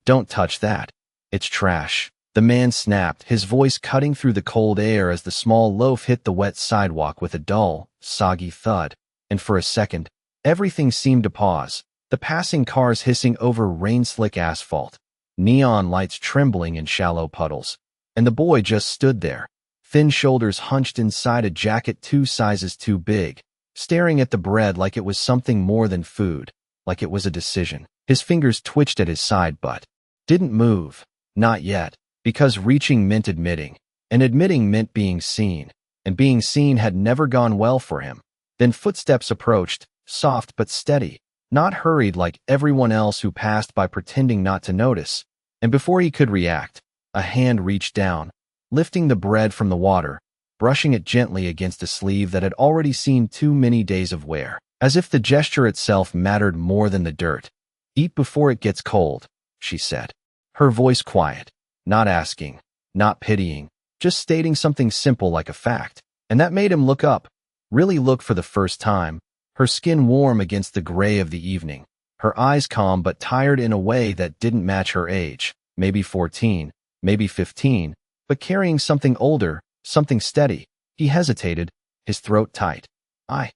Don't touch that. It's trash. The man snapped, his voice cutting through the cold air as the small loaf hit the wet sidewalk with a dull, soggy thud. And for a second, everything seemed to pause. The passing cars hissing over rain-slick asphalt, neon lights trembling in shallow puddles. And the boy just stood there, thin shoulders hunched inside a jacket 2 sizes too big, staring at the bread like it was something more than food, like it was a decision. His fingers twitched at his side but didn't move. Not yet, because reaching meant admitting, and admitting meant being seen, and being seen had never gone well for him. Then footsteps approached, soft but steady, not hurried like everyone else who passed by pretending not to notice. And before he could react, a hand reached down, lifting the bread from the water, brushing it gently against a sleeve that had already seen too many days of wear, as if the gesture itself mattered more than the dirt. "Eat before it gets cold," she said, her voice quiet, not asking, not pitying, just stating something simple like a fact. And that made him look up, really look for the first time, her skin warm against the gray of the evening, her eyes calm but tired in a way that didn't match her age, maybe 14, maybe 15, but carrying something older, something steady. He hesitated, his throat tight. I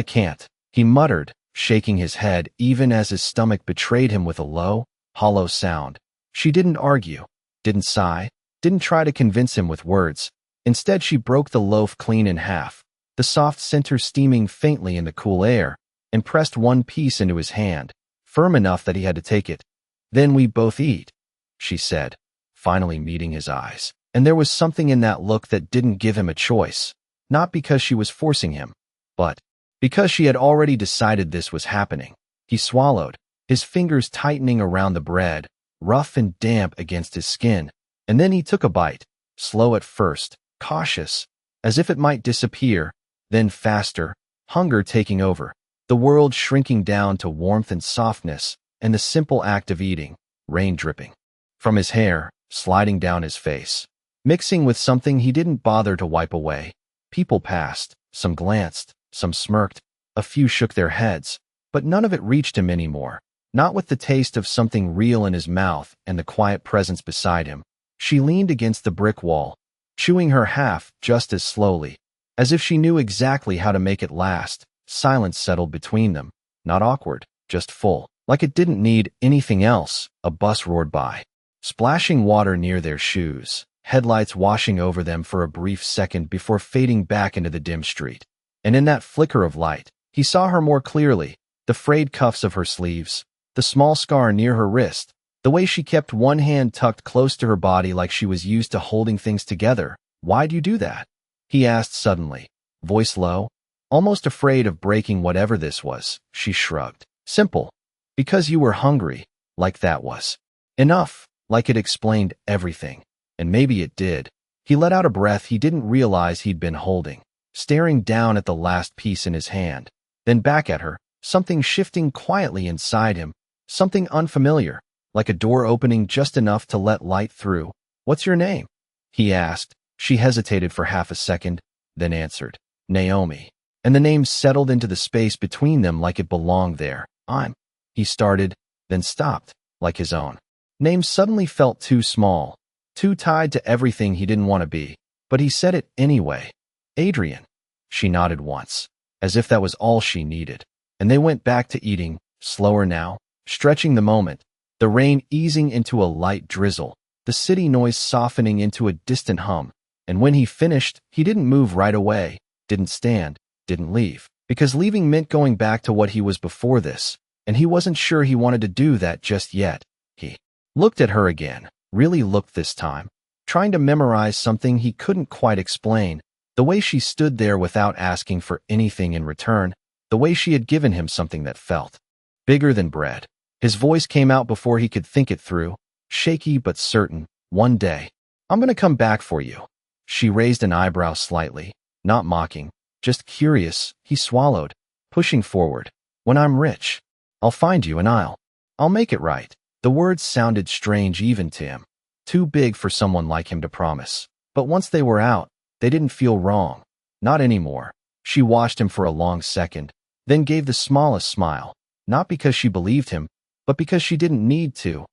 can't," he muttered, shaking his head even as his stomach betrayed him with a low, hollow sound. She didn't argue, didn't sigh, didn't try to convince him with words. Instead, she broke the loaf clean in half, the soft center steaming faintly in the cool air, and pressed one piece into his hand, firm enough that he had to take it. "Then we both eat," she said, finally meeting his eyes. And there was something in that look that didn't give him a choice, not because she was forcing him, but because she had already decided this was happening. He swallowed, his fingers tightening around the bread, rough and damp against his skin, and then he took a bite, slow at first, cautious, as if it might disappear, then faster, hunger taking over, the world shrinking down to warmth and softness, and the simple act of eating, rain dripping from his hair, sliding down his face, mixing with something he didn't bother to wipe away. People passed, some glanced, some smirked, a few shook their heads, but none of it reached him anymore, not with the taste of something real in his mouth and the quiet presence beside him. She leaned against the brick wall, chewing her half just as slowly, as if she knew exactly how to make it last. Silence settled between them, not awkward, just full, like it didn't need anything else. A bus roared by, splashing water near their shoes, headlights washing over them for a brief second before fading back into the dim street. And in that flicker of light, he saw her more clearly, the frayed cuffs of her sleeves, the small scar near her wrist, the way she kept one hand tucked close to her body like she was used to holding things together. "Why'd you do that?" he asked suddenly, voice low, almost afraid of breaking whatever this was. She shrugged. "Simple. Because you were hungry," like that was enough, like it explained everything. And maybe it did. He let out a breath he didn't realize he'd been holding, staring down at the last piece in his hand, then back at her, something shifting quietly inside him, something unfamiliar, like a door opening just enough to let light through. "What's your name?" he asked. She hesitated for half a second, then answered, "Naomi." And the name settled into the space between them like it belonged there. He started, then stopped, like his own name suddenly felt too small, too tied to everything he didn't want to be, but he said it anyway. "Adrian." She nodded once, as if that was all she needed, and they went back to eating, slower now, stretching the moment, the rain easing into a light drizzle, the city noise softening into a distant hum. And when he finished, he didn't move right away, didn't stand, didn't leave, because leaving meant going back to what he was before this, and he wasn't sure he wanted to do that just yet. He looked at her again, really looked this time, trying to memorize something he couldn't quite explain, the way she stood there without asking for anything in return, the way she had given him something that felt bigger than bread. His voice came out before he could think it through, shaky but certain. "One day, I'm going to come back for you." She raised an eyebrow slightly, not mocking, just curious. He swallowed, pushing forward. "When I'm rich, I'll find you and I'll make it right." The words sounded strange even to him, too big for someone like him to promise. But once they were out, they didn't feel wrong. Not anymore. She watched him for a long second, then gave the smallest smile, not because she believed him, but because she didn't need to.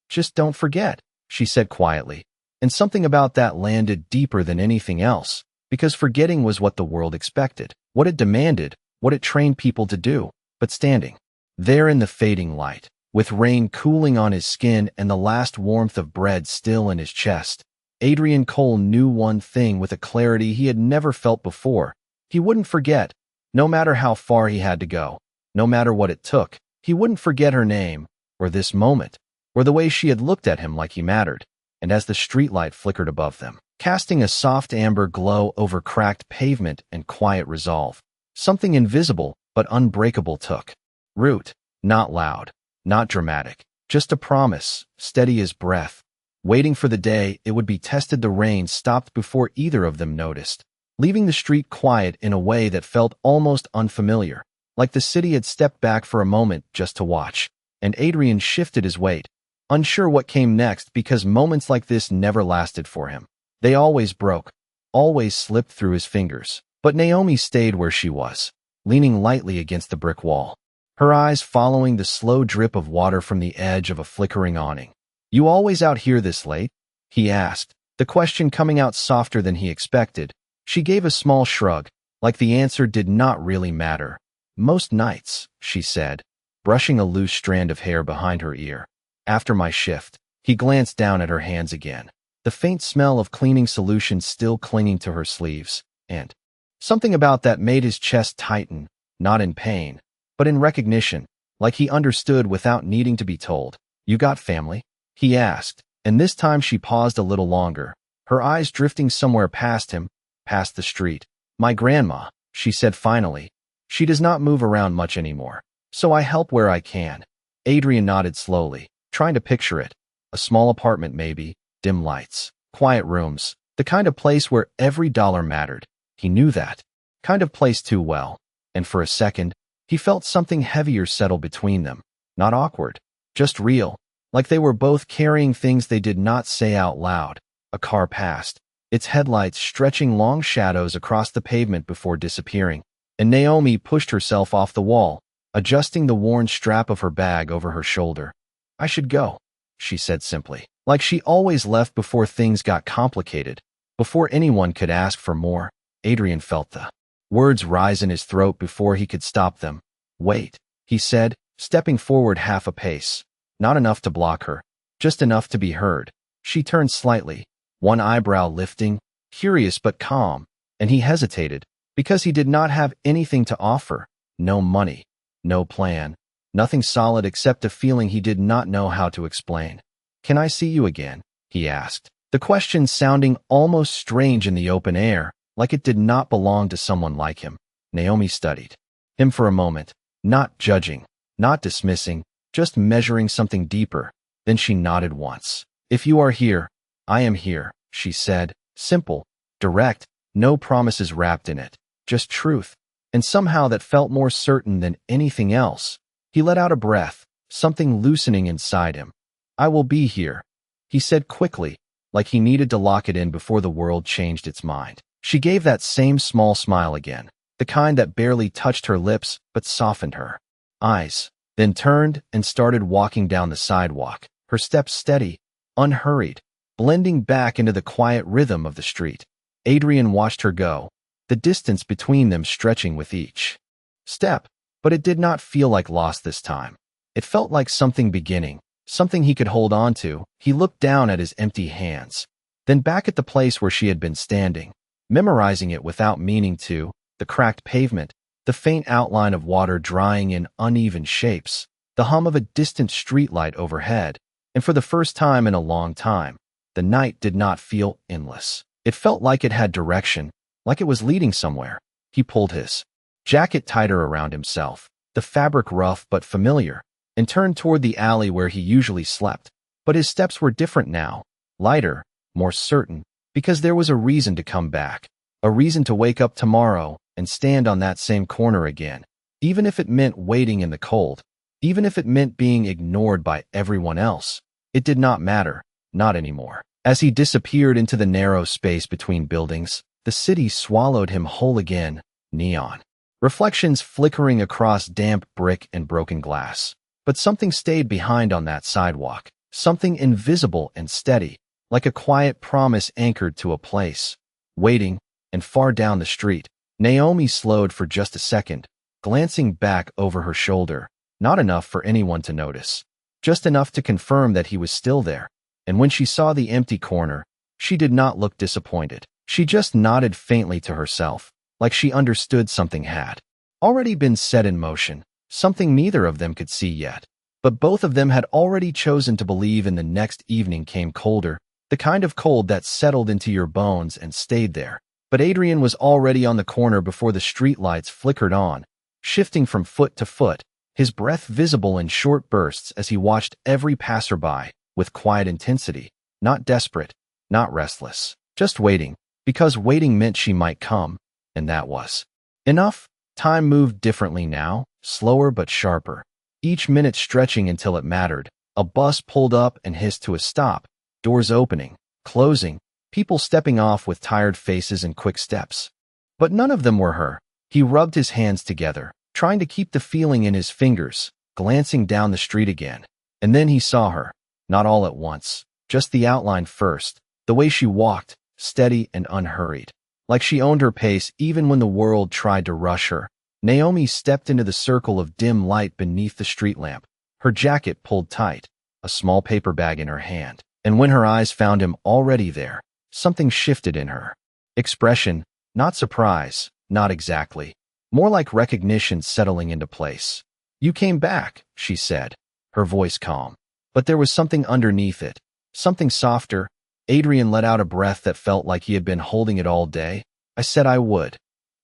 Just don't forget, she said quietly. And something about that landed deeper than anything else, because forgetting was what the world expected, what it demanded, what it trained people to do. But standing there in the fading light, with rain cooling on his skin and the last warmth of bread still in his chest, Adrian Cole knew one thing with a clarity he had never felt before. He wouldn't forget, no matter how far he had to go, no matter what it took. He wouldn't forget her name, or this moment, or the way she had looked at him like he mattered. And as the streetlight flickered above them, casting a soft amber glow over cracked pavement and quiet resolve, something invisible but unbreakable took root. Not loud, not dramatic, just a promise, steady as breath, waiting for the day it would be tested. The rain stopped before either of them noticed, leaving the street quiet in a way that felt almost unfamiliar, like the city had stepped back for a moment just to watch. And Adrian shifted his weight, unsure what came next, because moments like this never lasted for him. They always broke, always slipped through his fingers. But Naomi stayed where she was, leaning lightly against the brick wall, her eyes following the slow drip of water from the edge of a flickering awning. "You always out here this late?" he asked, the question coming out softer than he expected. She gave a small shrug, like the answer did not really matter. "Most nights," she said, brushing a loose strand of hair behind her ear. "After my shift." He glanced down at her hands again, the faint smell of cleaning solution still clinging to her sleeves, and something about that made his chest tighten, not in pain, but in recognition, like he understood without needing to be told. "You got family?" he asked, and this time she paused a little longer, her eyes drifting somewhere past him, past the street. "My grandma," she said finally. "She does not move around much anymore, so I help where I can." Adrian nodded slowly, trying to picture it. A small apartment maybe, dim lights, quiet rooms, the kind of place where every dollar mattered. He knew that kind of place too well, and for a second, he felt something heavier settle between them. Not awkward, just real, like they were both carrying things they did not say out loud. A car passed, its headlights stretching long shadows across the pavement before disappearing, and Naomi pushed herself off the wall, adjusting the worn strap of her bag over her shoulder. "I should go," she said simply, like she always left before things got complicated, before anyone could ask for more. Adrian felt the words rise in his throat before he could stop them. "Wait," he said, stepping forward half a pace. Not enough to block her, just enough to be heard. She turned slightly, one eyebrow lifting, curious but calm, and he hesitated, because he did not have anything to offer. No money, no plan, nothing solid except a feeling he did not know how to explain. "Can I see you again?" he asked, the question sounding almost strange in the open air, like it did not belong to someone like him. Naomi studied him for a moment, not judging, not dismissing, just measuring something deeper. Then she nodded once. "If you are here, I am here," she said, simple, direct, no promises wrapped in it, just truth. And somehow that felt more certain than anything else. He let out a breath, something loosening inside him. "I will be here," he said quickly, like he needed to lock it in before the world changed its mind. She gave that same small smile again, the kind that barely touched her lips but softened her eyes, then turned and started walking down the sidewalk, her steps steady, unhurried, blending back into the quiet rhythm of the street. Adrian watched her go, the distance between them stretching with each step, but it did not feel like loss this time. It felt like something beginning, something he could hold on to. He looked down at his empty hands, then back at the place where she had been standing, memorizing it without meaning to, the cracked pavement, the faint outline of water drying in uneven shapes, the hum of a distant streetlight overhead, and for the first time in a long time, the night did not feel endless. It felt like it had direction, like it was leading somewhere. He pulled his jacket tighter around himself, the fabric rough but familiar, and turned toward the alley where he usually slept. But his steps were different now, lighter, more certain, because there was a reason to come back, a reason to wake up tomorrow and stand on that same corner again, even if it meant waiting in the cold, even if it meant being ignored by everyone else. It did not matter, not anymore. As he disappeared into the narrow space between buildings, the city swallowed him whole again, neon reflections flickering across damp brick and broken glass. But something stayed behind on that sidewalk, something invisible and steady, like a quiet promise anchored to a place. Waiting, and far down the street, Naomi slowed for just a second, glancing back over her shoulder, not enough for anyone to notice, just enough to confirm that he was still there. And when she saw the empty corner, she did not look disappointed. She just nodded faintly to herself, like she understood something had already been set in motion, something neither of them could see yet. But both of them had already chosen to believe, and the next evening came colder, the kind of cold that settled into your bones and stayed there. But Adrian was already on the corner before the streetlights flickered on, shifting from foot to foot, his breath visible in short bursts as he watched every passerby, with quiet intensity, not desperate, not restless, just waiting, because waiting meant she might come, and that was enough. Time moved differently now, slower but sharper, each minute stretching until it mattered. A bus pulled up and hissed to a stop, doors opening, closing, people stepping off with tired faces and quick steps. But none of them were her. He rubbed his hands together, trying to keep the feeling in his fingers, glancing down the street again. And then he saw her, not all at once, just the outline first, the way she walked, steady and unhurried, like she owned her pace even when the world tried to rush her. Naomi stepped into the circle of dim light beneath the street lamp, her jacket pulled tight, a small paper bag in her hand. And when her eyes found him already there, something shifted in her expression, not surprise, not exactly, more like recognition settling into place. "You came back," she said, her voice calm. But there was something underneath it, something softer. Adrian let out a breath that felt like he had been holding it all day. "I said I would,"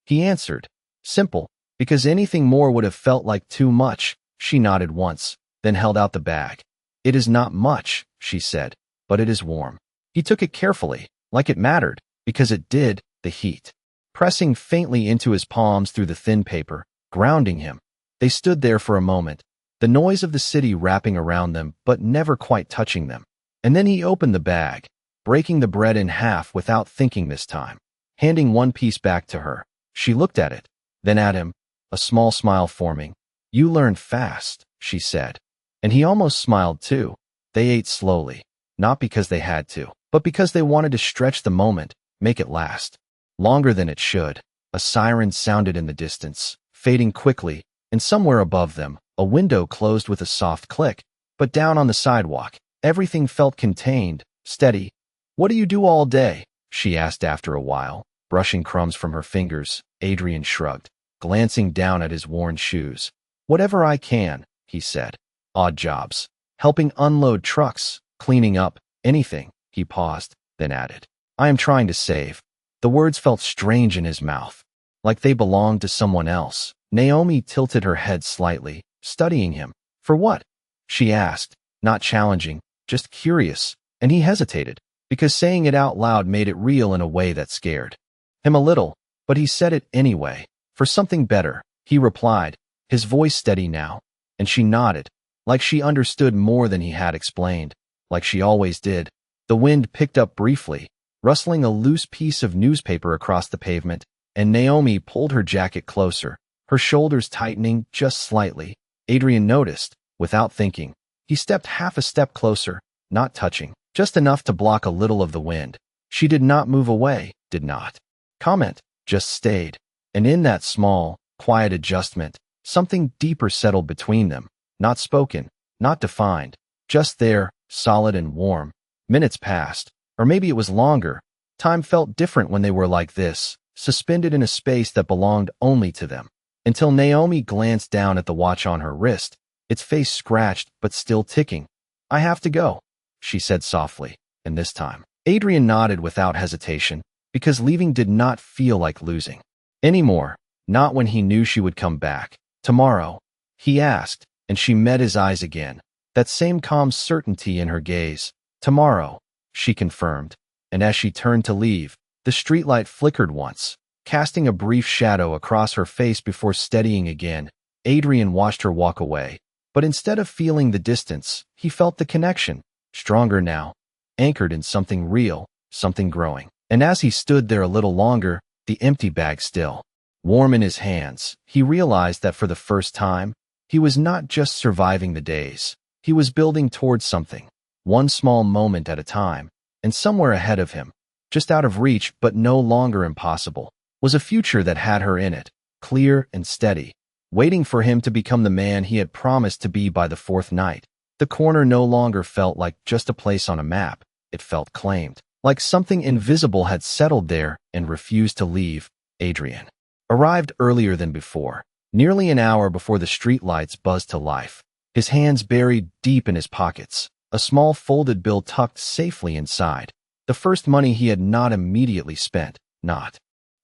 he answered. Simple, because anything more would have felt like too much. She nodded once, then held out the bag. "It is not much," she said, "but it is warm." He took it carefully, like it mattered, because it did, the heat pressing faintly into his palms through the thin paper, grounding him. They stood there for a moment, the noise of the city wrapping around them but never quite touching them. And then he opened the bag, breaking the bread in half without thinking this time, handing one piece back to her. She looked at it, then at him, a small smile forming. "You learn fast," she said. And he almost smiled too. They ate slowly, not because they had to, but because they wanted to stretch the moment, make it last longer than it should. A siren sounded in the distance, fading quickly, and somewhere above them, a window closed with a soft click. But down on the sidewalk, everything felt contained, steady. "What do you do all day?" she asked after a while, brushing crumbs from her fingers. Adrian shrugged, glancing down at his worn shoes. "Whatever I can," he said. "Odd jobs. Helping unload trucks, cleaning up, anything." He paused, then added, "I am trying to save." The words felt strange in his mouth, like they belonged to someone else. Naomi tilted her head slightly, studying him. "For what?" she asked, not challenging, just curious. And he hesitated, because saying it out loud made it real in a way that scared him a little, but he said it anyway. "For something better," he replied, his voice steady now. And she nodded, like she understood more than he had explained, like she always did. The wind picked up briefly, rustling a loose piece of newspaper across the pavement, and Naomi pulled her jacket closer, her shoulders tightening just slightly. Adrian noticed, without thinking. He stepped half a step closer, not touching, just enough to block a little of the wind. She did not move away, did not comment, just stayed. And in that small, quiet adjustment, something deeper settled between them, not spoken, not defined, just there, solid and warm. Minutes passed, or maybe it was longer. Time felt different when they were like this, suspended in a space that belonged only to them. Until Naomi glanced down at the watch on her wrist, its face scratched but still ticking. "I have to go," she said softly, and this time, Adrian nodded without hesitation, because leaving did not feel like losing anymore, not when he knew she would come back. "Tomorrow?" he asked, and she met his eyes again, that same calm certainty in her gaze. "Tomorrow," she confirmed, and as she turned to leave, the streetlight flickered once, casting a brief shadow across her face before steadying again. Adrian watched her walk away, but instead of feeling the distance, he felt the connection, stronger now, anchored in something real, something growing. And as he stood there a little longer, the empty bag still warm in his hands, he realized that for the first time, he was not just surviving the days. He was building towards something, one small moment at a time, and somewhere ahead of him, just out of reach but no longer impossible, was a future that had her in it, clear and steady, waiting for him to become the man he had promised to be by the fourth night. The corner no longer felt like just a place on a map. It felt claimed, like something invisible had settled there and refused to leave. Adrian arrived earlier than before, nearly an hour before the streetlights buzzed to life, his hands buried deep in his pockets, a small folded bill tucked safely inside. The first money he had not immediately spent, not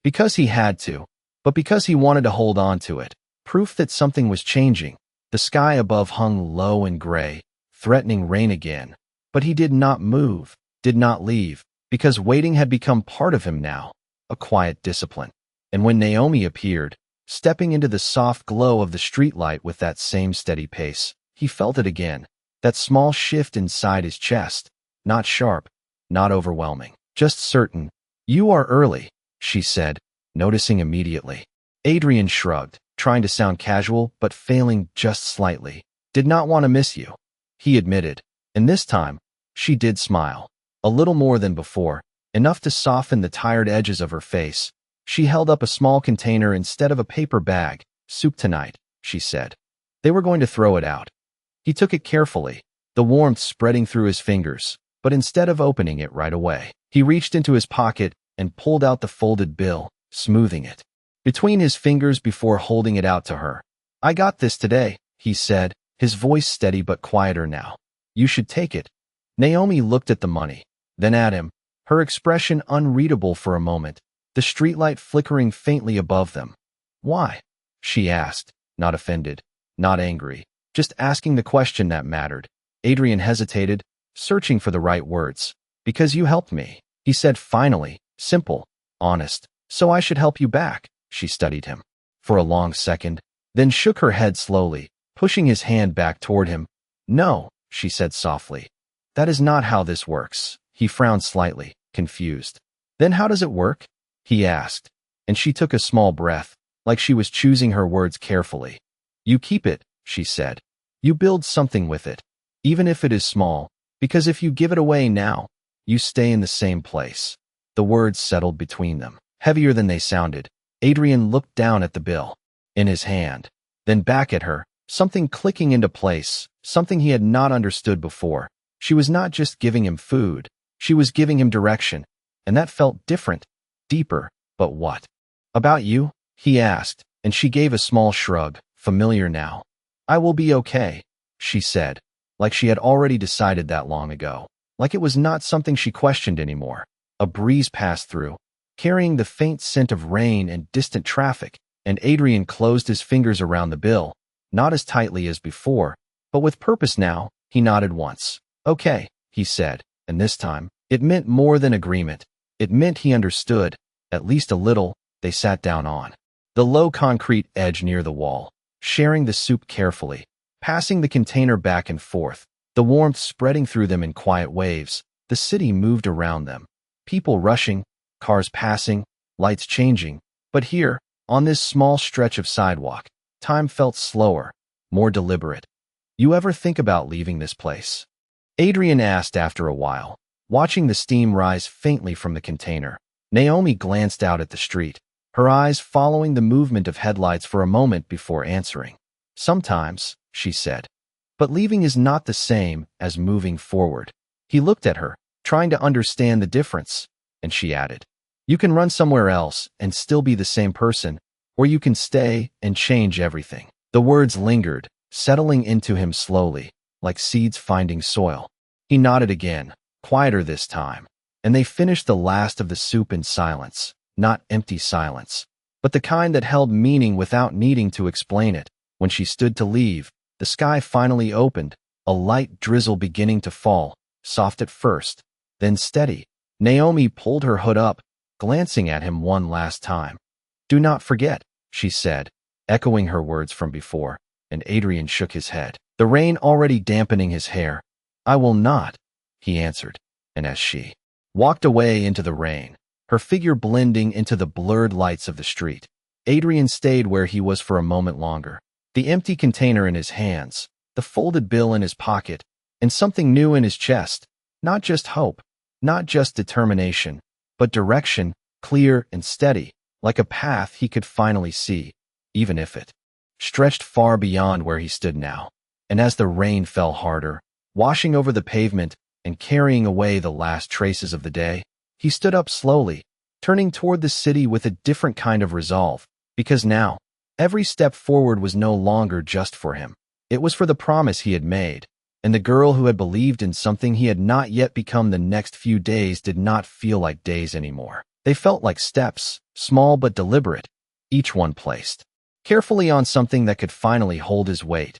because he had to, but because he wanted to hold on to it. Proof that something was changing. The sky above hung low and gray, threatening rain again. But he did not move, did not leave, because waiting had become part of him now, a quiet discipline. And when Naomi appeared, stepping into the soft glow of the streetlight with that same steady pace, he felt it again, that small shift inside his chest, not sharp, not overwhelming, just certain. "You are early," she said, noticing immediately. Adrian shrugged, trying to sound casual but failing just slightly. "Did not want to miss you," he admitted, and this time, she did smile, a little more than before, enough to soften the tired edges of her face. She held up a small container instead of a paper bag. "Soup tonight," she said. They were going to throw it out. He took it carefully, the warmth spreading through his fingers, but instead of opening it right away, he reached into his pocket and pulled out the folded bill, smoothing it between his fingers before holding it out to her. "I got this today," he said, his voice steady but quieter now. "You should take it." Naomi looked at the money, then at him, her expression unreadable for a moment, the streetlight flickering faintly above them. "Why?" she asked, not offended, not angry, just asking the question that mattered. Adrian hesitated, searching for the right words. "Because you helped me," he said finally, simple, honest. "So I should help you back." She studied him for a long second, then shook her head slowly, pushing his hand back toward him. "No," she said softly. "That is not how this works." He frowned slightly, confused. "Then how does it work?" he asked, and she took a small breath, like she was choosing her words carefully. "You keep it," she said. "You build something with it, even if it is small, because if you give it away now, you stay in the same place." The words settled between them, heavier than they sounded. Adrian looked down at the bill in his hand, then back at her, something clicking into place, something he had not understood before. She was not just giving him food, she was giving him direction, and that felt different, deeper. "But what about you?" he asked, and she gave a small shrug, familiar now. "I will be okay," she said, like she had already decided that long ago, like it was not something she questioned anymore. A breeze passed through, carrying the faint scent of rain and distant traffic, and Adrian closed his fingers around the bill, not as tightly as before, but with purpose now. He nodded once. "Okay," he said, and this time, it meant more than agreement. It meant he understood, at least a little. They sat down on the low concrete edge near the wall, sharing the soup carefully, passing the container back and forth, the warmth spreading through them in quiet waves. The city moved around them, people rushing, cars passing, lights changing, but here, on this small stretch of sidewalk, time felt slower, more deliberate. "You ever think about leaving this place?" Adrian asked after a while, watching the steam rise faintly from the container. Naomi glanced out at the street, her eyes following the movement of headlights for a moment before answering. "Sometimes," she said. "But leaving is not the same as moving forward." He looked at her, trying to understand the difference, and she added, "You can run somewhere else and still be the same person, or you can stay and change everything." The words lingered, settling into him slowly, like seeds finding soil. He nodded again, quieter this time, and they finished the last of the soup in silence, not empty silence, but the kind that held meaning without needing to explain it. When she stood to leave, the sky finally opened, a light drizzle beginning to fall, soft at first, then steady. Naomi pulled her hood up, glancing at him one last time. "Do not forget," she said, echoing her words from before, and Adrian shook his head, the rain already dampening his hair. "I will not," he answered, and as she walked away into the rain, her figure blending into the blurred lights of the street, Adrian stayed where he was for a moment longer, the empty container in his hands, the folded bill in his pocket, and something new in his chest. Not just hope, not just determination, but direction, clear and steady, like a path he could finally see, even if it stretched far beyond where he stood now. And as the rain fell harder, washing over the pavement and carrying away the last traces of the day, he stood up slowly, turning toward the city with a different kind of resolve, because now, every step forward was no longer just for him. It was for the promise he had made, and the girl who had believed in something he had not yet become. The next few days did not feel like days anymore. They felt like steps, small but deliberate, each one placed carefully on something that could finally hold his weight.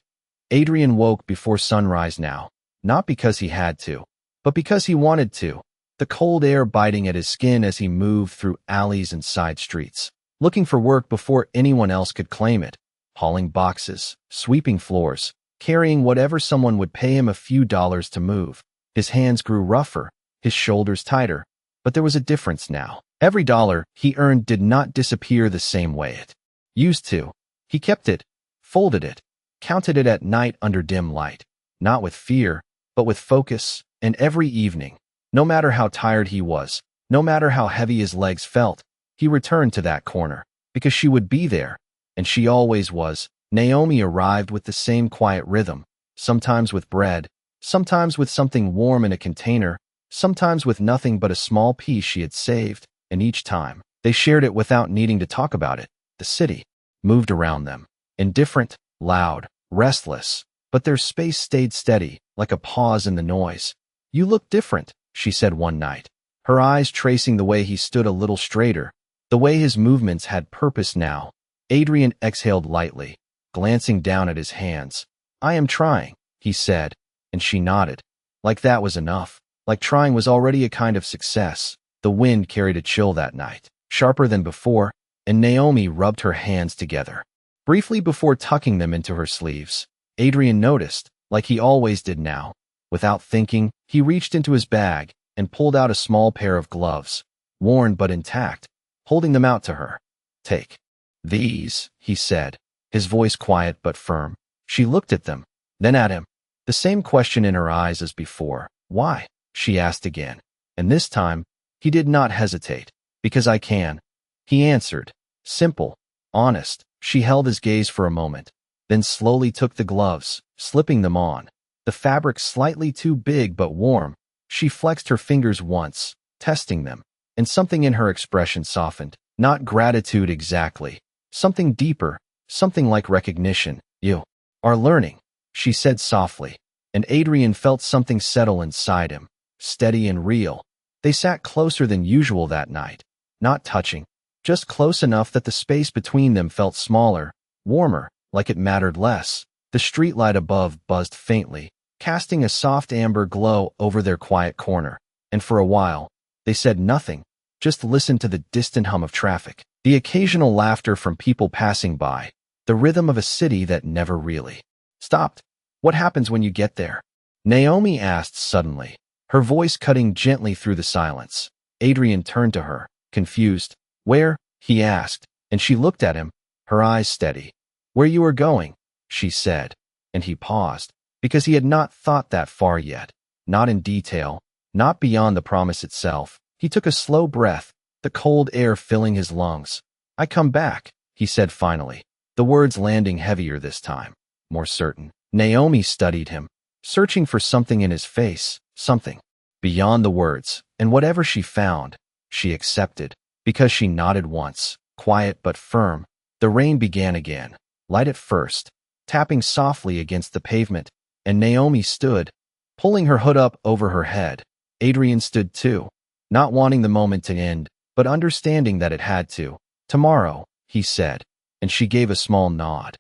Adrian woke before sunrise now, not because he had to, but because he wanted to, the cold air biting at his skin as he moved through alleys and side streets, looking for work before anyone else could claim it, hauling boxes, sweeping floors, carrying whatever someone would pay him a few dollars to move. His hands grew rougher, his shoulders tighter, but there was a difference now. Every dollar he earned did not disappear the same way it used to. He kept it, folded it, counted it at night under dim light, not with fear, but with focus, and every evening, no matter how tired he was, no matter how heavy his legs felt, he returned to that corner, because she would be there, and she always was. Naomi arrived with the same quiet rhythm, sometimes with bread, sometimes with something warm in a container, sometimes with nothing but a small piece she had saved, and each time, they shared it without needing to talk about it. The city moved around them, indifferent, loud, restless, but their space stayed steady, like a pause in the noise. "You look different," she said one night, her eyes tracing the way he stood a little straighter, the way his movements had purpose now. Adrian exhaled lightly, glancing down at his hands. "I am trying," he said, and she nodded. Like that was enough. Like trying was already a kind of success. The wind carried a chill that night, sharper than before, and Naomi rubbed her hands together, briefly before tucking them into her sleeves. Adrian noticed, like he always did now. Without thinking, he reached into his bag and pulled out a small pair of gloves, worn but intact, holding them out to her. "Take these," he said, his voice quiet but firm. She looked at them, then at him, the same question in her eyes as before. "Why?" she asked again, and this time, he did not hesitate. "Because I can," he answered. Simple, honest. She held his gaze for a moment, then slowly took the gloves, slipping them on. The fabric slightly too big but warm. She flexed her fingers once, testing them, and something in her expression softened. Not gratitude exactly. Something deeper, something like recognition. "You are learning," she said softly, and Adrian felt something settle inside him, steady and real. They sat closer than usual that night, not touching, just close enough that the space between them felt smaller, warmer, like it mattered less. The streetlight above buzzed faintly, casting a soft amber glow over their quiet corner, and for a while, they said nothing, just listened to the distant hum of traffic, the occasional laughter from people passing by, the rhythm of a city that never really stopped. "What happens when you get there?" Naomi asked suddenly, her voice cutting gently through the silence. Adrian turned to her, confused. "Where?" he asked, and she looked at him, her eyes steady. "Where you are going," she said, and he paused, because he had not thought that far yet, not in detail, not beyond the promise itself. He took a slow breath, the cold air filling his lungs. "I come back," he said finally, the words landing heavier this time, more certain. Naomi studied him, searching for something in his face, something beyond the words, and whatever she found, she accepted, because she nodded once, quiet but firm. The rain began again, light at first, tapping softly against the pavement, and Naomi stood, pulling her hood up over her head. Adrian stood too, not wanting the moment to end, but understanding that it had to. "Tomorrow," he said, and she gave a small nod.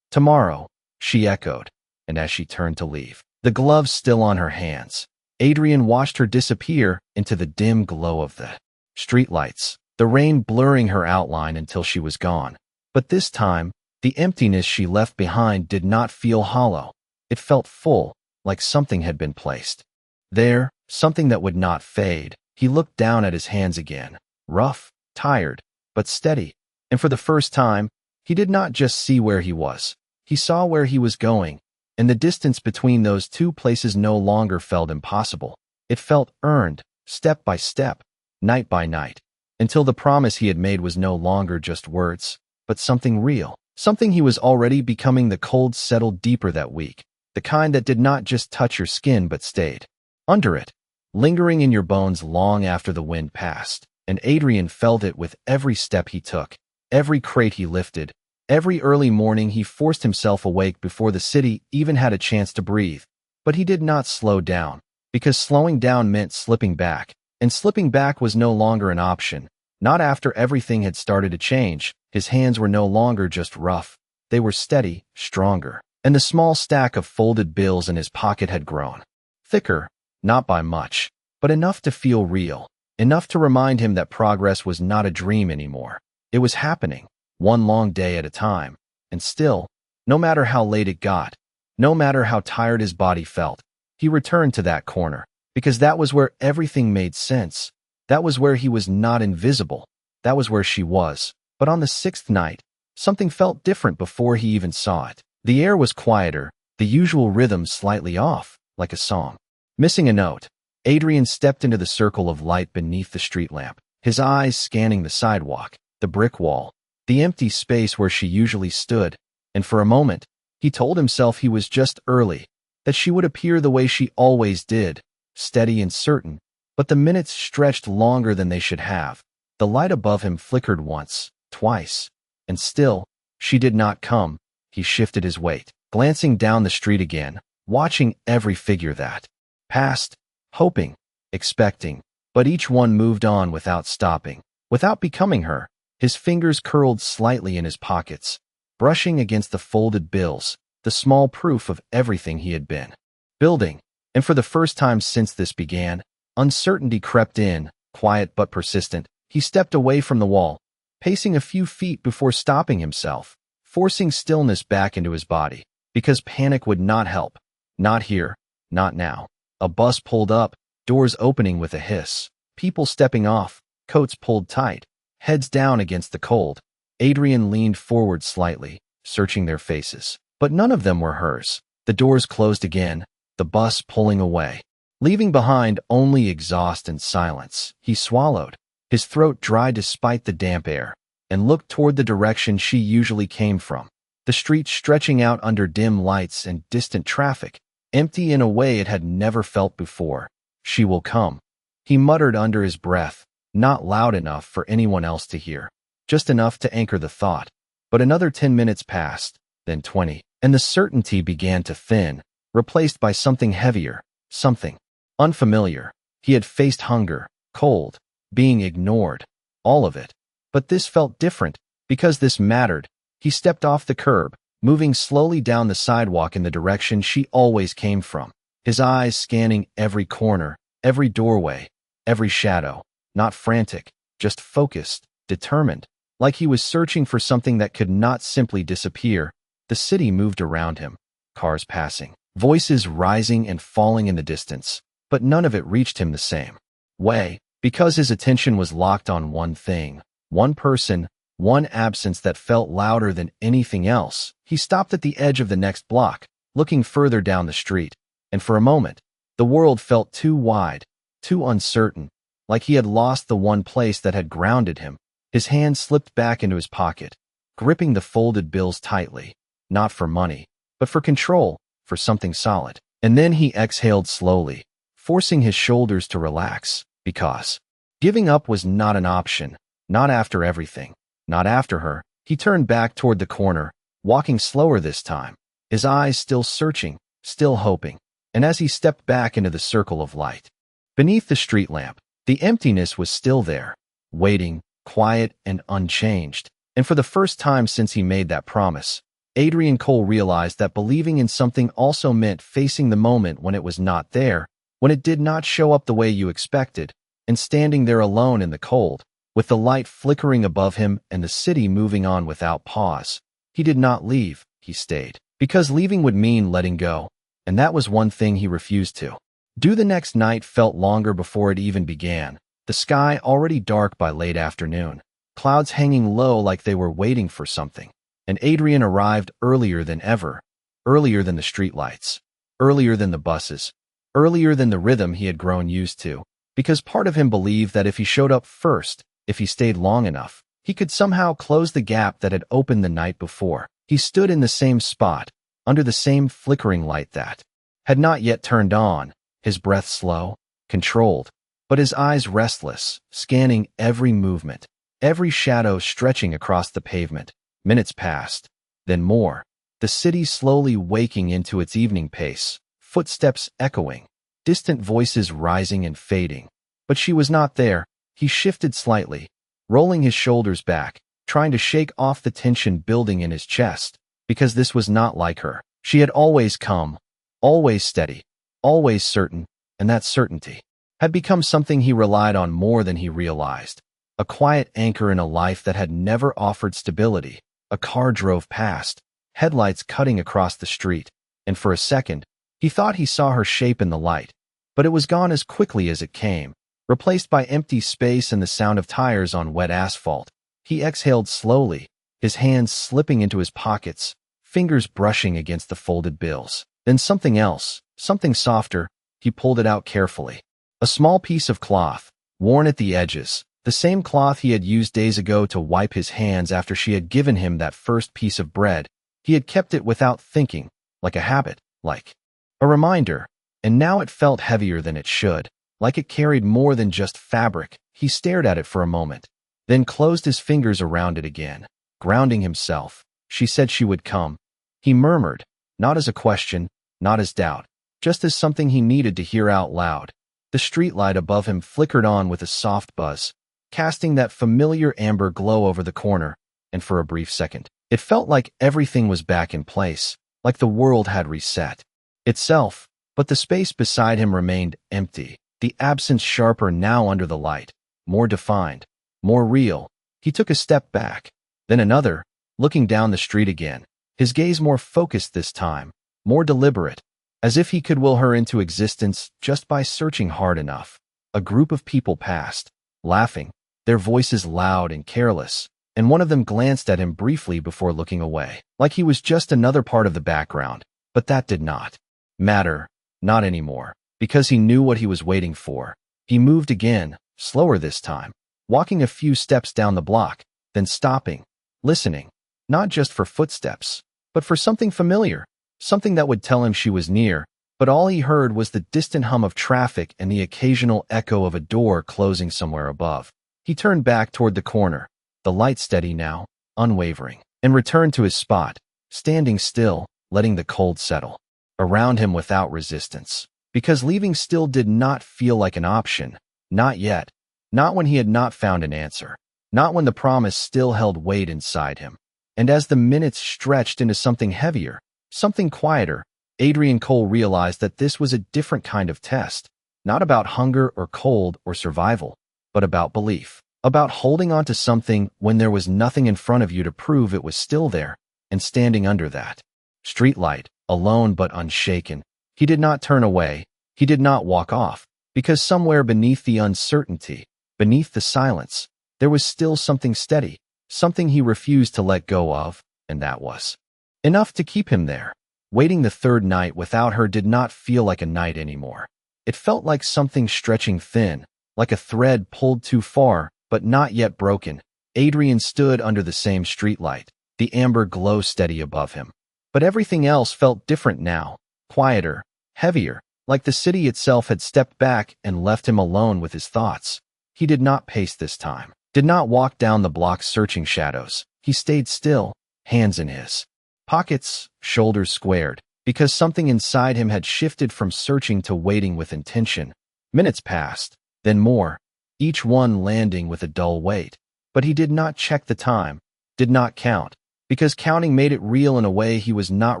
"Tomorrow," she echoed, and as she turned to leave, the gloves still on her hands, Adrian watched her disappear into the dim glow of the streetlights, the rain blurring her outline until she was gone. But this time, the emptiness she left behind did not feel hollow. It felt full, like something had been placed there, something that would not fade. He looked down at his hands again, rough, tired, but steady, and for the first time, he did not just see where he was. He saw where he was going, and the distance between those two places no longer felt impossible. It felt earned, step by step, night by night, until the promise he had made was no longer just words, but something real. Something he was already becoming. The cold settled deeper that week, the kind that did not just touch your skin but stayed under it, lingering in your bones long after the wind passed. And Adrian felt it with every step he took, every crate he lifted, every early morning he forced himself awake before the city even had a chance to breathe. But he did not slow down, because slowing down meant slipping back, and slipping back was no longer an option. Not after everything had started to change. His hands were no longer just rough. They were steady, stronger, and the small stack of folded bills in his pocket had grown thicker, not by much, but enough to feel real, enough to remind him that progress was not a dream anymore. It was happening, one long day at a time. And still, no matter how late it got, no matter how tired his body felt, he returned to that corner, because that was where everything made sense. That was where he was not invisible. That was where she was. But on the sixth night, something felt different before he even saw it. The air was quieter, the usual rhythm slightly off, like a song missing a note. Adrian stepped into the circle of light beneath the street lamp, his eyes scanning the sidewalk, the brick wall, the empty space where she usually stood, and for a moment, he told himself he was just early, that she would appear the way she always did, steady and certain. But the minutes stretched longer than they should have. The light above him flickered once, twice, and still, she did not come. He shifted his weight, glancing down the street again, watching every figure that passed, hoping, expecting, but each one moved on without stopping, without becoming her. His fingers curled slightly in his pockets, brushing against the folded bills, the small proof of everything he had been building. And for the first time since this began, uncertainty crept in, quiet but persistent. He stepped away from the wall, pacing a few feet before stopping himself, forcing stillness back into his body, because panic would not help. Not here, not now. A bus pulled up, doors opening with a hiss, people stepping off, coats pulled tight, heads down against the cold. Adrian leaned forward slightly, searching their faces, but none of them were hers. The doors closed again, the bus pulling away, leaving behind only exhaust and silence. He swallowed, his throat dry despite the damp air, and looked toward the direction she usually came from, the street stretching out under dim lights and distant traffic, empty in a way it had never felt before. She will come, he muttered under his breath, not loud enough for anyone else to hear, just enough to anchor the thought. But another 10 minutes passed, then 20, and the certainty began to thin, replaced by something heavier, something unfamiliar. He had faced hunger, cold, being ignored, all of it. But this felt different, because this mattered. He stepped off the curb, moving slowly down the sidewalk in the direction she always came from, his eyes scanning every corner, every doorway, every shadow, not frantic, just focused, determined, like he was searching for something that could not simply disappear. The city moved around him, cars passing, voices rising and falling in the distance, but none of it reached him the same way, because his attention was locked on one thing, one person, one absence that felt louder than anything else. He stopped at the edge of the next block, looking further down the street, and for a moment, the world felt too wide, too uncertain, like he had lost the one place that had grounded him. His hand slipped back into his pocket, gripping the folded bills tightly, not for money, but for control, for something solid. And then he exhaled slowly, forcing his shoulders to relax, because giving up was not an option, not after everything, not after her. He turned back toward the corner, walking slower this time, his eyes still searching, still hoping. And as he stepped back into the circle of light, beneath the street lamp, the emptiness was still there, waiting, quiet and unchanged. And for the first time since he made that promise, Adrian Cole realized that believing in something also meant facing the moment when it was not there, when it did not show up the way you expected, and standing there alone in the cold, with the light flickering above him and the city moving on without pause. He did not leave, he stayed, because leaving would mean letting go, and that was one thing he refused to do. The next night felt longer before it even began, the sky already dark by late afternoon, clouds hanging low like they were waiting for something. And Adrian arrived earlier than ever, earlier than the streetlights, earlier than the buses, earlier than the rhythm he had grown used to, because part of him believed that if he showed up first, if he stayed long enough, he could somehow close the gap that had opened the night before. He stood in the same spot, under the same flickering light that had not yet turned on, his breath slow, controlled, but his eyes restless, scanning every movement, every shadow stretching across the pavement. Minutes passed, then more, the city slowly waking into its evening pace, footsteps echoing, distant voices rising and fading. But she was not there. He shifted slightly, rolling his shoulders back, trying to shake off the tension building in his chest, because this was not like her. She had always come, always steady, always certain, and that certainty had become something he relied on more than he realized. A quiet anchor in a life that had never offered stability. A car drove past, headlights cutting across the street, and for a second, he thought he saw her shape in the light, but it was gone as quickly as it came, replaced by empty space and the sound of tires on wet asphalt. He exhaled slowly, his hands slipping into his pockets, fingers brushing against the folded bills. Then something else, something softer, he pulled it out carefully. A small piece of cloth, worn at the edges, the same cloth he had used days ago to wipe his hands after she had given him that first piece of bread. He had kept it without thinking, like a habit, like a reminder, and now it felt heavier than it should, like it carried more than just fabric. He stared at it for a moment, then closed his fingers around it again, grounding himself. She said she would come. He murmured, not as a question, not as doubt, just as something he needed to hear out loud. The streetlight above him flickered on with a soft buzz, casting that familiar amber glow over the corner, and for a brief second, it felt like everything was back in place, like the world had reset itself, but the space beside him remained empty, the absence sharper now under the light, more defined, more real. He took a step back, then another, looking down the street again, his gaze more focused this time, more deliberate, as if he could will her into existence just by searching hard enough. A group of people passed, laughing, their voices loud and careless, and one of them glanced at him briefly before looking away, like he was just another part of the background. But that did not matter, not anymore, because he knew what he was waiting for. He moved again, slower this time, walking a few steps down the block, then stopping, listening, not just for footsteps, but for something familiar, something that would tell him she was near. But all he heard was the distant hum of traffic and the occasional echo of a door closing somewhere above. He turned back toward the corner, the light steady now, unwavering, and returned to his spot, standing still, letting the cold settle around him without resistance. Because leaving still did not feel like an option, not yet, not when he had not found an answer, not when the promise still held weight inside him. And as the minutes stretched into something heavier, something quieter, Adrian Cole realized that this was a different kind of test, not about hunger or cold or survival, but about belief, about holding on to something when there was nothing in front of you to prove it was still there, and standing under that streetlight, alone but unshaken. He did not turn away, he did not walk off, because somewhere beneath the uncertainty, beneath the silence, there was still something steady, something he refused to let go of, and that was enough to keep him there. Waiting the third night without her did not feel like a night anymore. It felt like something stretching thin, like a thread pulled too far, but not yet broken. Adrian stood under the same streetlight, the amber glow steady above him. But everything else felt different now, quieter, heavier, like the city itself had stepped back and left him alone with his thoughts. He did not pace this time, did not walk down the block searching shadows. He stayed still, hands in his pockets, shoulders squared, because something inside him had shifted from searching to waiting with intention. Minutes passed, then more, each one landing with a dull weight. But he did not check the time, did not count, because counting made it real in a way he was not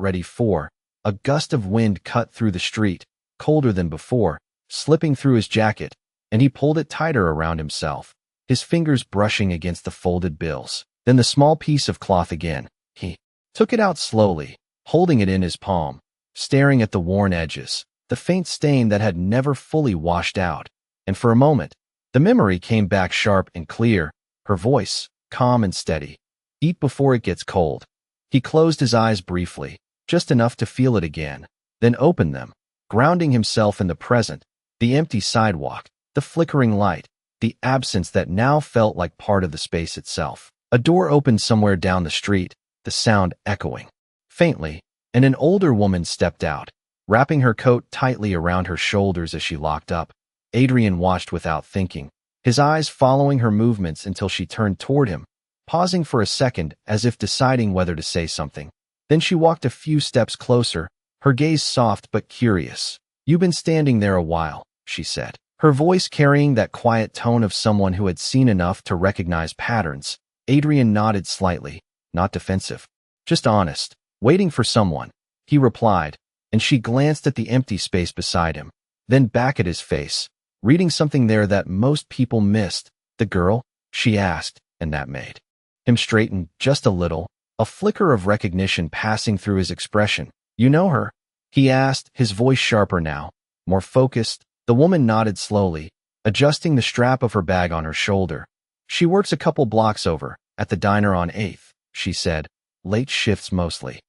ready for. A gust of wind cut through the street, colder than before, slipping through his jacket, and he pulled it tighter around himself, his fingers brushing against the folded bills. Then the small piece of cloth again. He took it out slowly, holding it in his palm, staring at the worn edges, the faint stain that had never fully washed out. And for a moment, the memory came back sharp and clear, her voice, calm and steady. Eat before it gets cold. He closed his eyes briefly, just enough to feel it again, then opened them, grounding himself in the present, the empty sidewalk, the flickering light, the absence that now felt like part of the space itself. A door opened somewhere down the street, the sound echoing faintly, and an older woman stepped out, wrapping her coat tightly around her shoulders as she locked up. Adrian watched without thinking, his eyes following her movements until she turned toward him, pausing for a second as if deciding whether to say something. Then she walked a few steps closer, her gaze soft but curious. "You've been standing there a while," she said, her voice carrying that quiet tone of someone who had seen enough to recognize patterns. Adrian nodded slightly, not defensive, just honest. "Waiting for someone," he replied, and she glanced at the empty space beside him, then back at his face, reading something there that most people missed. "The girl?" she asked, and that made him straighten just a little, a flicker of recognition passing through his expression. "You know her?" he asked, his voice sharper now, more focused. The woman nodded slowly, adjusting the strap of her bag on her shoulder. "She works a couple blocks over, at the diner on 8th, she said. "Late shifts mostly."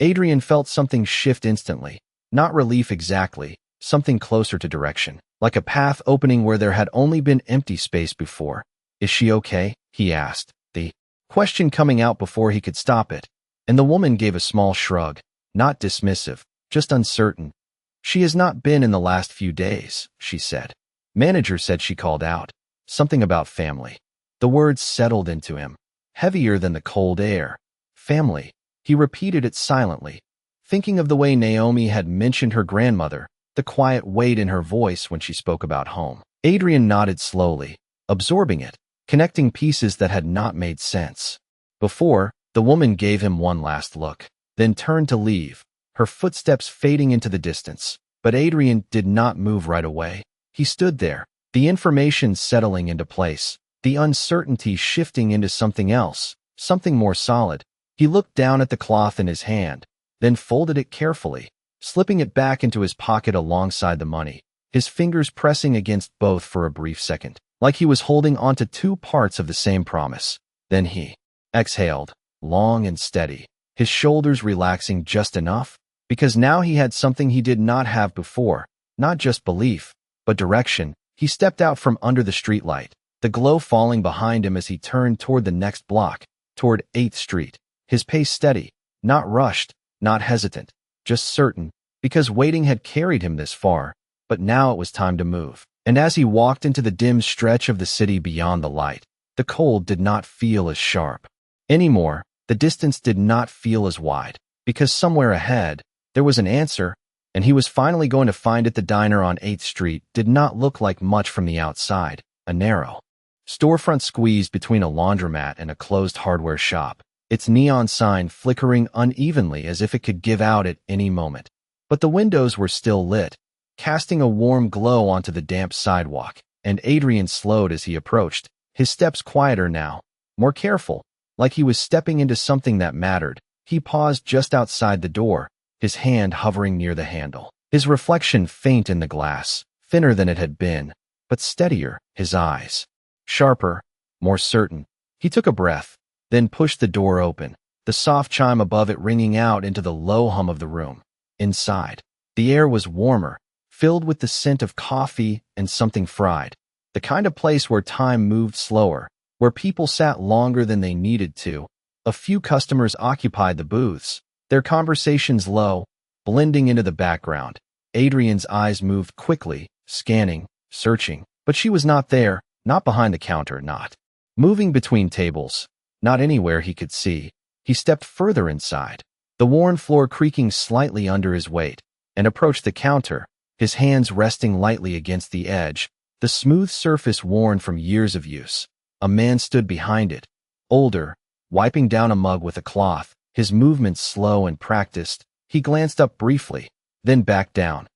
Adrian felt something shift instantly. Not relief exactly, something closer to direction, like a path opening where there had only been empty space before. "Is she okay?" he asked, the question coming out before he could stop it. And the woman gave a small shrug, not dismissive, just uncertain. "She has not been in the last few days," she said. "Manager said she called out. Something about family." The words settled into him, heavier than the cold air. "Family." He repeated it silently, thinking of the way Naomi had mentioned her grandmother, the quiet weight in her voice when she spoke about home. Adrian nodded slowly, absorbing it, connecting pieces that had not made sense before. The woman gave him one last look, then turned to leave, her footsteps fading into the distance. But Adrian did not move right away. He stood there, the information settling into place, the uncertainty shifting into something else, something more solid. He looked down at the cloth in his hand, then folded it carefully, slipping it back into his pocket alongside the money, his fingers pressing against both for a brief second, like he was holding onto two parts of the same promise. Then he exhaled, long and steady, his shoulders relaxing just enough, because now he had something he did not have before, not just belief, but direction. He stepped out from under the streetlight, the glow falling behind him as he turned toward the next block, toward 8th Street, his pace steady, not rushed, not hesitant, just certain, because waiting had carried him this far, but now it was time to move. And as he walked into the dim stretch of the city beyond the light, the cold did not feel as sharp anymore. The distance did not feel as wide, because somewhere ahead, there was an answer, and he was finally going to find it. The diner on 8th Street did not look like much from the outside, a narrow storefront squeezed between a laundromat and a closed hardware shop, its neon sign flickering unevenly as if it could give out at any moment. But the windows were still lit, casting a warm glow onto the damp sidewalk, and Adrian slowed as he approached, his steps quieter now, more careful, like he was stepping into something that mattered. He paused just outside the door, his hand hovering near the handle, his reflection faint in the glass, thinner than it had been, but steadier, his eyes sharper, more certain. He took a breath, then pushed the door open, the soft chime above it ringing out into the low hum of the room. Inside, the air was warmer, filled with the scent of coffee and something fried, the kind of place where time moved slower, where people sat longer than they needed to. A few customers occupied the booths, their conversations low, blending into the background. Adrian's eyes moved quickly, scanning, searching, but she was not there, not behind the counter, not moving between tables, not anywhere he could see. He stepped further inside, the worn floor creaking slightly under his weight, and approached the counter, his hands resting lightly against the edge, the smooth surface worn from years of use. A man stood behind it, older, wiping down a mug with a cloth, his movements slow and practiced. He glanced up briefly, then back down.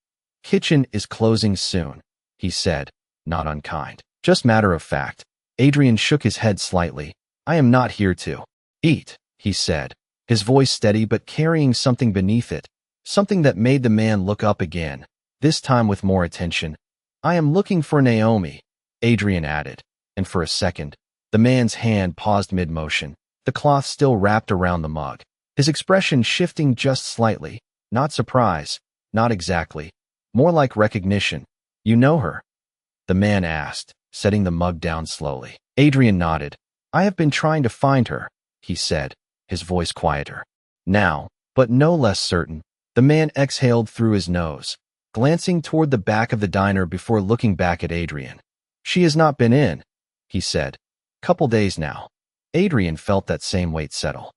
"Kitchen is closing soon," he said, not unkind, just matter of fact. Adrian shook his head slightly. "I am not here to eat," he said, his voice steady but carrying something beneath it, something that made the man look up again, this time with more attention. "I am looking for Naomi," Adrian added, and for a second, the man's hand paused mid-motion, the cloth still wrapped around the mug. his expression shifting just slightly. Not surprise, not exactly. More like recognition. You know her? The man asked, setting the mug down slowly. Adrian nodded. I have been trying to find her, he said, his voice quieter. Now, but no less certain, the man exhaled through his nose, glancing toward the back of the diner before looking back at Adrian. She has not been in, he said. Couple days now. Adrian felt that same weight settle.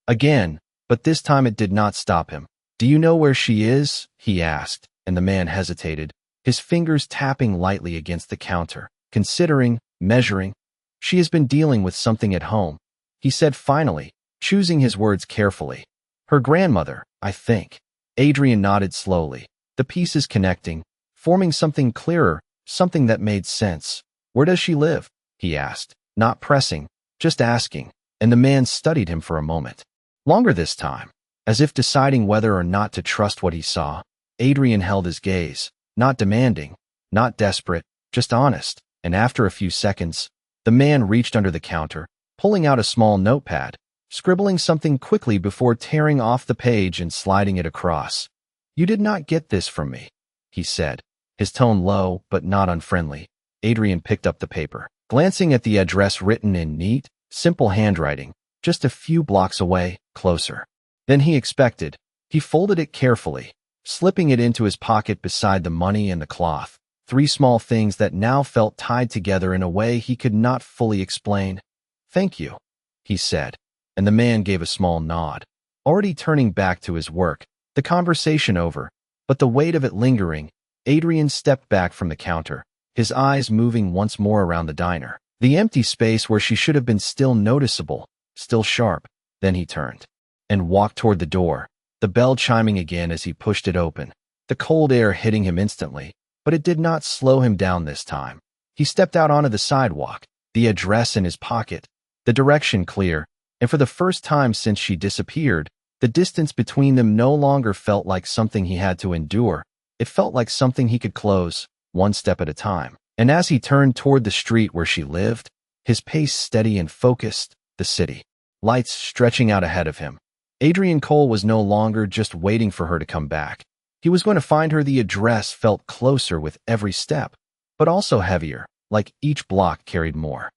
Again, but this time it did not stop him. Do you know where she is? He asked, and the man hesitated, his fingers tapping lightly against the counter, considering, measuring. She has been dealing with something at home, he said finally, choosing his words carefully. Her grandmother, I think. Adrian nodded slowly, the pieces connecting, forming something clearer, something that made sense. Where does she live? He asked, not pressing, just asking, and the man studied him for a moment. Longer this time. As if deciding whether or not to trust what he saw, Adrian held his gaze, not demanding, not desperate, just honest, and after a few seconds, the man reached under the counter, pulling out a small notepad, scribbling something quickly before tearing off the page and sliding it across. You did not get this from me, he said, his tone low but not unfriendly. Adrian picked up the paper, glancing at the address written in neat, simple handwriting, just a few blocks away, closer than he expected. He folded it carefully, slipping it into his pocket beside the money and the cloth, 3 small things that now felt tied together in a way he could not fully explain. Thank you, he said, and the man gave a small nod, already turning back to his work, the conversation over, but the weight of it lingering. Adrian stepped back from the counter, his eyes moving once more around the diner, the empty space where she should have been still noticeable, still sharp. Then he turned and walked toward the door, the bell chiming again as he pushed it open, the cold air hitting him instantly, but it did not slow him down this time. He stepped out onto the sidewalk, the address in his pocket, the direction clear, and for the first time since she disappeared, the distance between them no longer felt like something he had to endure. It felt like something he could close, one step at a time. And as he turned toward the street where she lived, his pace steady and focused, the city lights stretching out ahead of him, Adrian Cole was no longer just waiting for her to come back. He was going to find her. The address felt closer with every step, but also heavier, like each block carried more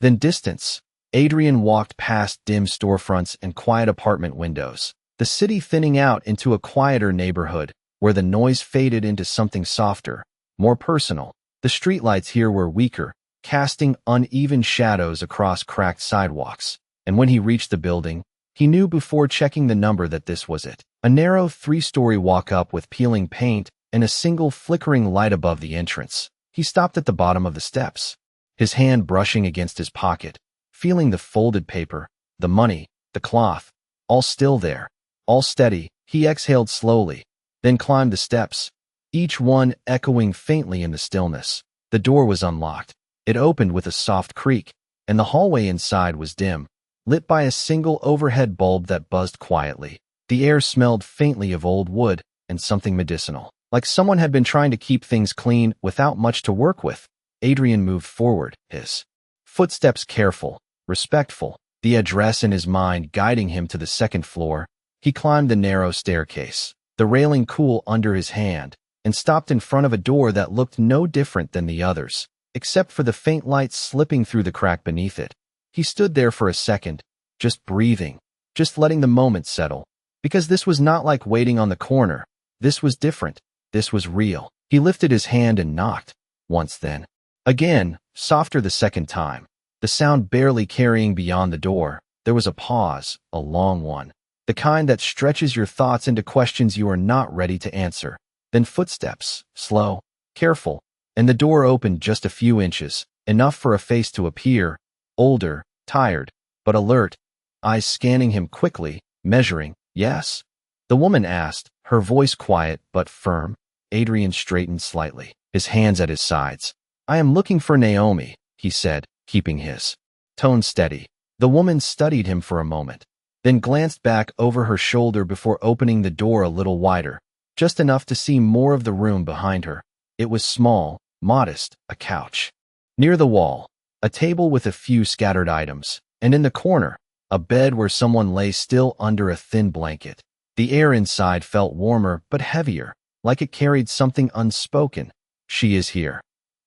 than distance. Adrian walked past dim storefronts and quiet apartment windows, the city thinning out into a quieter neighborhood, where the noise faded into something softer, more personal. The streetlights here were weaker, casting uneven shadows across cracked sidewalks, and when he reached the building, he knew before checking the number that this was it. A narrow 3-story walk-up with peeling paint and a single flickering light above the entrance. He stopped at the bottom of the steps, his hand brushing against his pocket, feeling the folded paper, the money, the cloth, all still there, all steady. He exhaled slowly, then climbed the steps, each one echoing faintly in the stillness. The door was unlocked. It opened with a soft creak, and the hallway inside was dim, lit by a single overhead bulb that buzzed quietly. The air smelled faintly of old wood and something medicinal, like someone had been trying to keep things clean without much to work with. Adrian moved forward, his footsteps careful, respectful, the address in his mind guiding him to the second floor. He climbed the narrow staircase, the railing cool under his hand, and stopped in front of a door that looked no different than the others, except for the faint light slipping through the crack beneath it. He stood there for a second, just breathing, just letting the moment settle, because this was not like waiting on the corner. This was different. This was real. He lifted his hand and knocked, once then. Again, softer the second time, the sound barely carrying beyond the door. There was a pause, a long one, the kind that stretches your thoughts into questions you are not ready to answer. Then footsteps, slow, careful, and the door opened just a few inches, enough for a face to appear, older, tired, but alert, eyes scanning him quickly, measuring. Yes? The woman asked, her voice quiet but firm. Adrian straightened slightly, his hands at his sides. I am looking for Naomi, he said, keeping his tone steady. The woman studied him for a moment, then glanced back over her shoulder before opening the door a little wider, just enough to see more of the room behind her. It was small, modest, a couch near the wall, a table with a few scattered items, and in the corner, A bed where someone lay still under a thin blanket. The air inside felt warmer but heavier, like it carried something unspoken. "She is here,"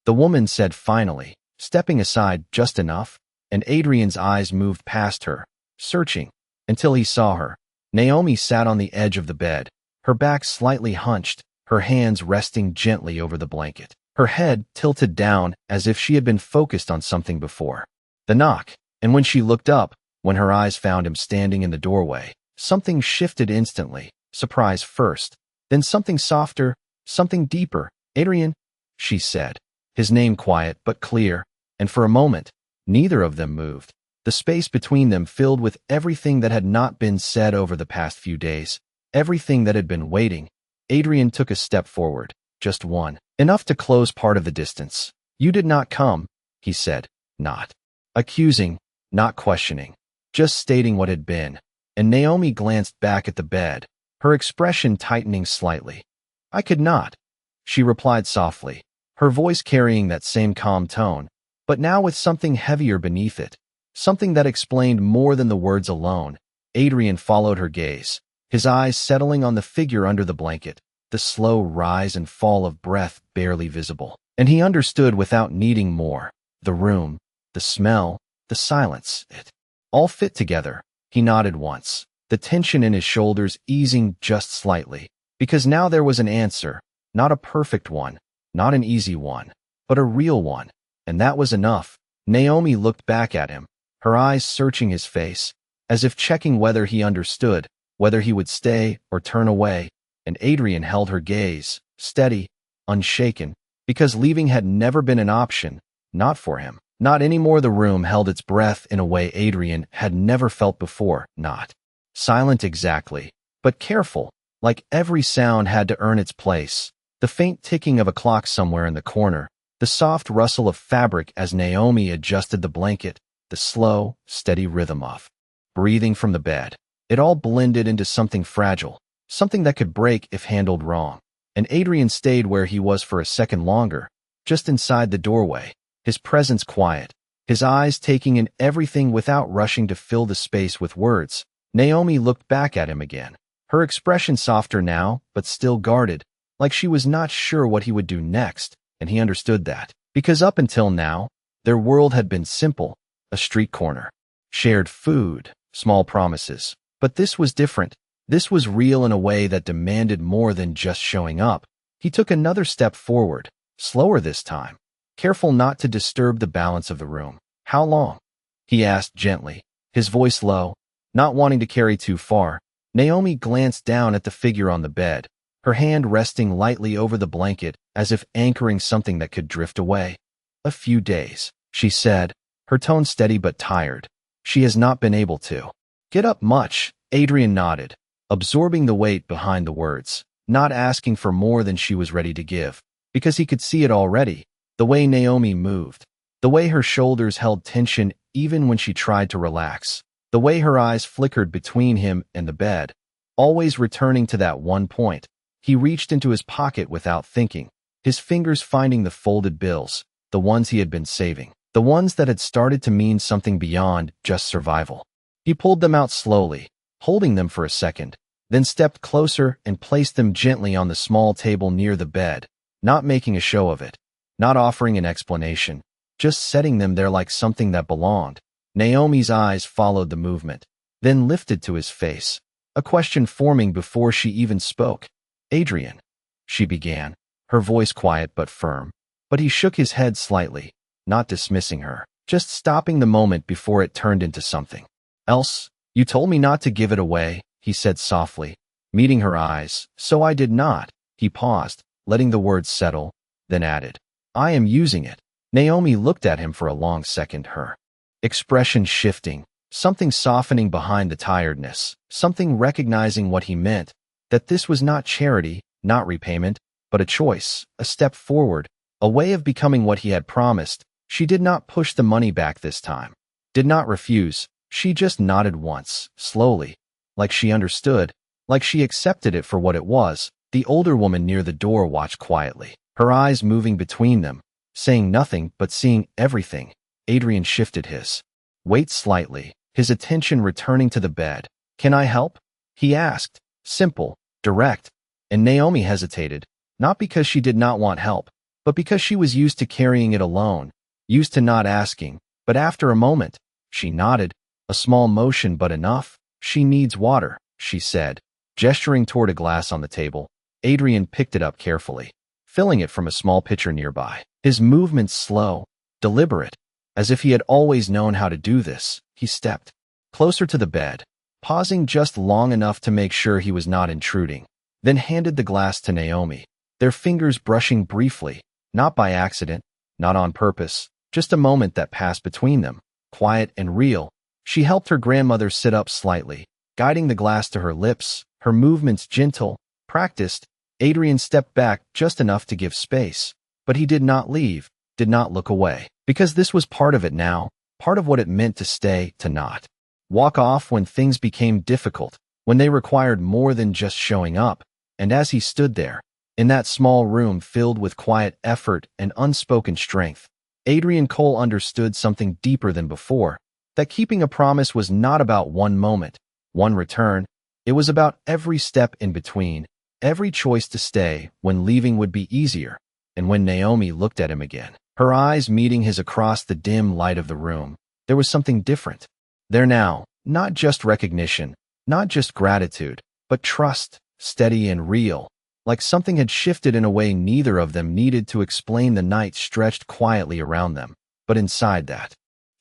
the woman said finally, stepping aside just enough, and Adrian's eyes moved past her, searching, until he saw her. Naomi sat on the edge of the bed, her back slightly hunched, her hands resting gently over the blanket, her head tilted down as if she had been focused on something before. The knock, and when she looked up, when her eyes found him standing in the doorway, something shifted instantly, surprise first, then something softer, something deeper. "Adrian," she said, his name quiet but clear, and for a moment, neither of them moved. The space between them filled with everything that had not been said over the past few days, everything that had been waiting. Adrian took a step forward, just one, enough to close part of the distance. "You did not come," he said, not accusing, not questioning, just stating what had been. And Naomi glanced back at the bed, her expression tightening slightly. "I could not," she replied softly, her voice carrying that same calm tone, but now with something heavier beneath it, something that explained more than the words alone. Adrian followed her gaze, his eyes settling on the figure under the blanket, the slow rise and fall of breath barely visible. And he understood without needing more. The room, the smell, the silence, it all fit together. He nodded once, the tension in his shoulders easing just slightly, because now there was an answer, not a perfect one, not an easy one, but a real one, and that was enough. Naomi looked back at him, her eyes searching his face, as if checking whether he understood, whether he would stay or turn away, and Adrian held her gaze, steady, unshaken, because leaving had never been an option, not for him. Not anymore. The room held its breath in a way Adrian had never felt before, not silent exactly, but careful, like every sound had to earn its place. The faint ticking of a clock somewhere in the corner, the soft rustle of fabric as Naomi adjusted the blanket, the slow, steady rhythm of breathing from the bed. It all blended into something fragile, something that could break if handled wrong. And Adrian stayed where he was for a second longer, just inside the doorway, his presence quiet, his eyes taking in everything without rushing to fill the space with words. Naomi looked back at him again, her expression softer now, but still guarded, like she was not sure what he would do next, and he understood that, because up until now, their world had been simple, a street corner, shared food, small promises. But this was different. This was real in a way that demanded more than just showing up. He took another step forward, slower this time, careful not to disturb the balance of the room. "How long?" he asked gently, his voice low, not wanting to carry too far. Naomi glanced down at the figure on the bed, her hand resting lightly over the blanket as if anchoring something that could drift away. "A few days," she said, her tone steady but tired. "She has not been able to get up much." Adrian nodded, absorbing the weight behind the words, not asking for more than she was ready to give, because he could see it already. The way Naomi moved, the way her shoulders held tension even when she tried to relax, the way her eyes flickered between him and the bed, always returning to that one point. He reached into his pocket without thinking, his fingers finding the folded bills, the ones he had been saving, the ones that had started to mean something beyond just survival. He pulled them out slowly, holding them for a second, then stepped closer and placed them gently on the small table near the bed, not making a show of it, not offering an explanation, just setting them there like something that belonged. Naomi's eyes followed the movement, then lifted to his face, a question forming before she even spoke. "Adrian," she began, her voice quiet but firm, but he shook his head slightly, not dismissing her, just stopping the moment before it turned into something else. "You told me not to give it away," he said softly, meeting her eyes, "so I did not." He paused, letting the words settle, then added, "I am using it." Naomi looked at him for a long second, her expression shifting, something softening behind the tiredness, something recognizing what he meant, that this was not charity, not repayment, but a choice, a step forward, a way of becoming what he had promised. She did not push the money back this time, did not refuse. She just nodded once, slowly, like she understood, like she accepted it for what it was. The older woman near the door watched quietly, her eyes moving between them, saying nothing but seeing everything. Adrian shifted his weight slightly, his attention returning to the bed. "Can I help?" he asked. Simple, direct. And Naomi hesitated, not because she did not want help, but because she was used to carrying it alone, used to not asking. But after a moment, she nodded. A small motion, but enough. "She needs water," she said, gesturing toward a glass on the table. Adrian picked it up carefully, filling it from a small pitcher nearby. His movements slow, deliberate, as if he had always known how to do this. He stepped closer to the bed, pausing just long enough to make sure he was not intruding, then handed the glass to Naomi, their fingers brushing briefly, not by accident, not on purpose, just a moment that passed between them, quiet and real. She helped her grandmother sit up slightly, guiding the glass to her lips, her movements gentle, practiced. Adrian stepped back just enough to give space, but he did not leave, did not look away, because this was part of it now, part of what it meant to stay, to not walk off when things became difficult, when they required more than just showing up. And as he stood there, in that small room filled with quiet effort and unspoken strength, Adrian Cole understood something deeper than before, that keeping a promise was not about one moment, one return. It was about every step in between, every choice to stay when leaving would be easier. And when Naomi looked at him again, her eyes meeting his across the dim light of the room, there was something different. There now, not just recognition, not just gratitude, but trust, steady and real, like something had shifted in a way neither of them needed to explain. The night stretched quietly around them, but inside that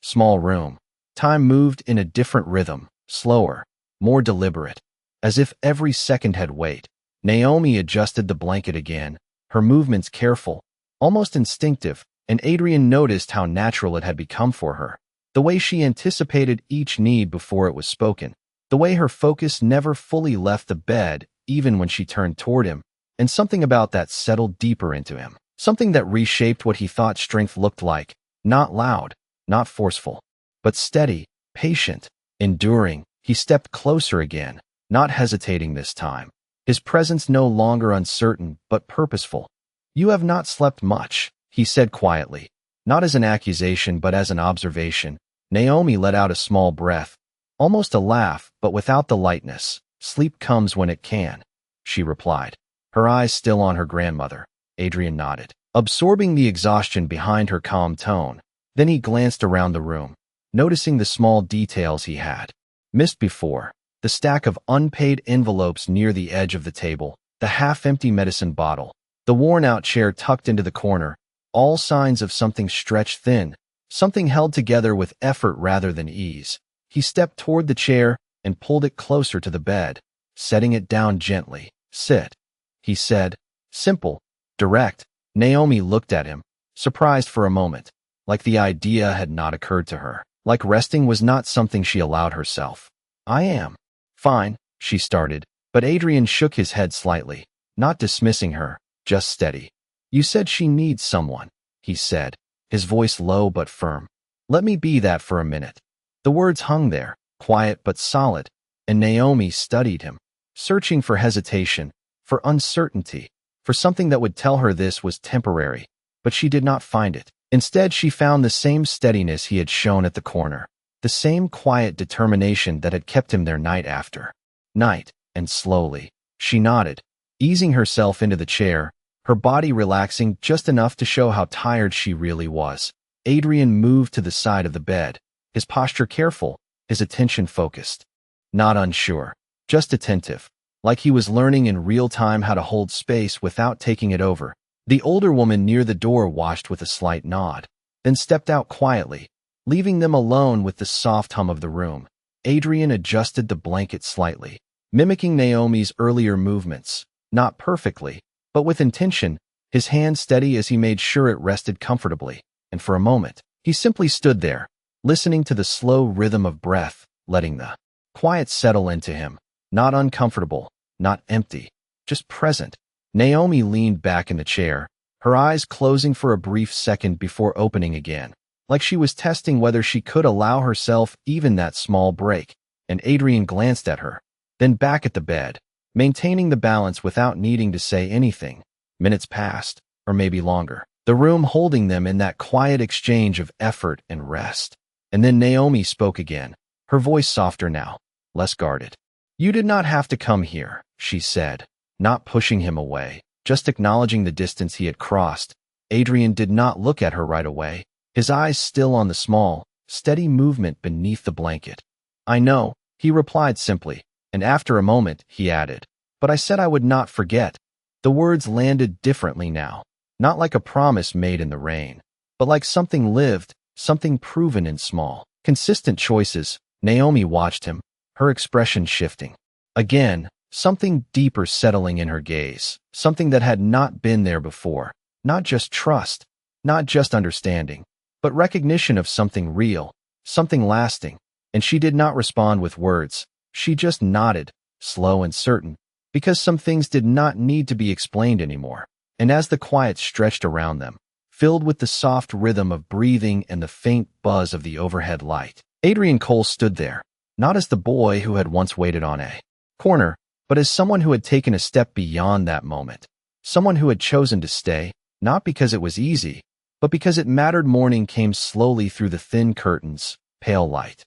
small room, time moved in a different rhythm, slower, more deliberate, as if every second had weight. Naomi adjusted the blanket again, her movements careful, almost instinctive, and Adrian noticed how natural it had become for her. The way she anticipated each need before it was spoken, the way her focus never fully left the bed, even when she turned toward him, and something about that settled deeper into him, something that reshaped what he thought strength looked like, not loud, not forceful, but steady, patient, enduring. He stepped closer again, not hesitating this time, his presence no longer uncertain but purposeful. "You have not slept much," he said quietly, not as an accusation but as an observation. Naomi let out a small breath, almost a laugh, but without the lightness. "Sleep comes when it can," she replied, her eyes still on her grandmother. Adrian nodded, absorbing the exhaustion behind her calm tone. Then he glanced around the room, noticing the small details he had missed before. The stack of unpaid envelopes near the edge of the table, the half-empty medicine bottle, the worn-out chair tucked into the corner, all signs of something stretched thin, something held together with effort rather than ease. He stepped toward the chair and pulled it closer to the bed, setting it down gently. "Sit," he said, simple, direct. Naomi looked at him, surprised for a moment, like the idea had not occurred to her, like resting was not something she allowed herself. "I am fine," she started, but Adrian shook his head slightly, not dismissing her, just steady. "You said she needs someone," he said, his voice low but firm. "Let me be that for a minute." The words hung there, quiet but solid, and Naomi studied him, searching for hesitation, for uncertainty, for something that would tell her this was temporary, but she did not find it. Instead, she found the same steadiness he had shown at the corner, the same quiet determination that had kept him there night after night, and slowly, she nodded, easing herself into the chair, her body relaxing just enough to show how tired she really was. Adrian moved to the side of the bed, his posture careful, his attention focused. Not unsure, just attentive, like he was learning in real time how to hold space without taking it over. The older woman near the door watched with a slight nod, then stepped out quietly, leaving them alone with the soft hum of the room. Adrian adjusted the blanket slightly, mimicking Naomi's earlier movements, not perfectly, but with intention, his hand steady as he made sure it rested comfortably. And for a moment, he simply stood there, listening to the slow rhythm of breath, letting the quiet settle into him, not uncomfortable, not empty, just present. Naomi leaned back in the chair, her eyes closing for a brief second before opening again, like she was testing whether she could allow herself even that small break. And Adrian glanced at her, then back at the bed, maintaining the balance without needing to say anything. Minutes passed, or maybe longer, the room holding them in that quiet exchange of effort and rest. And then Naomi spoke again, her her voice softer now, less guarded. "You did not have to come here," she said, not pushing him away, just acknowledging the distance he had crossed. Adrian did not look at her right away, his eyes still on the small, steady movement beneath the blanket. "I know," he replied simply, and after a moment, he added, "But I said I would not forget." The words landed differently now, not like a promise made in the rain, but like something lived, something proven in small, consistent choices. Naomi watched him, her expression shifting. Again, something deeper settling in her gaze, something that had not been there before. Not just trust, not just understanding, but recognition of something real, something lasting. And she did not respond with words. She just nodded, slow and certain, because some things did not need to be explained anymore. And as the quiet stretched around them, filled with the soft rhythm of breathing and the faint buzz of the overhead light, Adrian Cole stood there, not as the boy who had once waited on a corner, but as someone who had taken a step beyond that moment, someone who had chosen to stay, not because it was easy, but because it mattered. Morning came slowly through the thin curtains, pale light,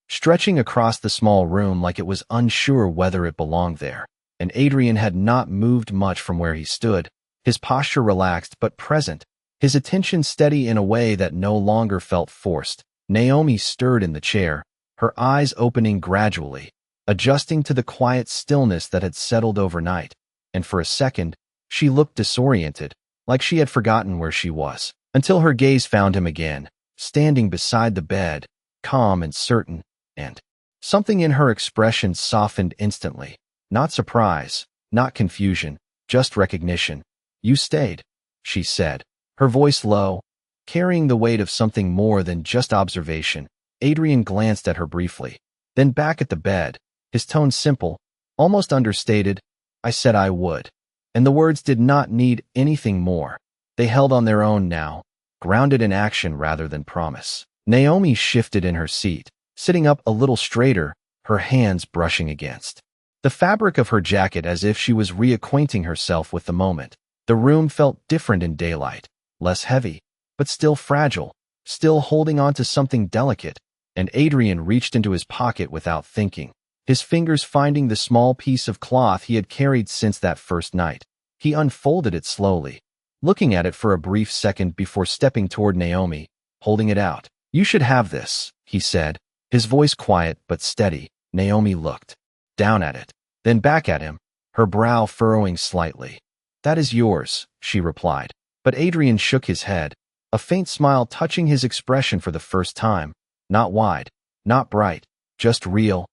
stretching across the small room like it was unsure whether it belonged there. And Adrian had not moved much from where he stood, his posture relaxed but present, his attention steady in a way that no longer felt forced. Naomi stirred in the chair, her eyes opening gradually, adjusting to the quiet stillness that had settled overnight, and for a second, she looked disoriented, like she had forgotten where she was, until her gaze found him again, standing beside the bed, calm and certain, and something in her expression softened instantly. Not surprise, not confusion, just recognition. "You stayed," she said, her voice low, carrying the weight of something more than just observation. Adrian glanced at her briefly, then back at the bed, his tone simple, almost understated. "I said I would." And the words did not need anything more. They held on their own now, grounded in action rather than promise. Naomi shifted in her seat, sitting up a little straighter, her hands brushing against the fabric of her jacket as if she was reacquainting herself with the moment. The room felt different in daylight, less heavy, but still fragile, still holding on to something delicate, and Adrian reached into his pocket without thinking, his fingers finding the small piece of cloth he had carried since that first night. He unfolded it slowly, looking at it for a brief second before stepping toward Naomi, holding it out. "You should have this," he said, his voice quiet but steady. Naomi looked down at it, then back at him, her brow furrowing slightly. "That is yours," she replied. But Adrian shook his head, a faint smile touching his expression for the first time. Not wide, not bright, just real.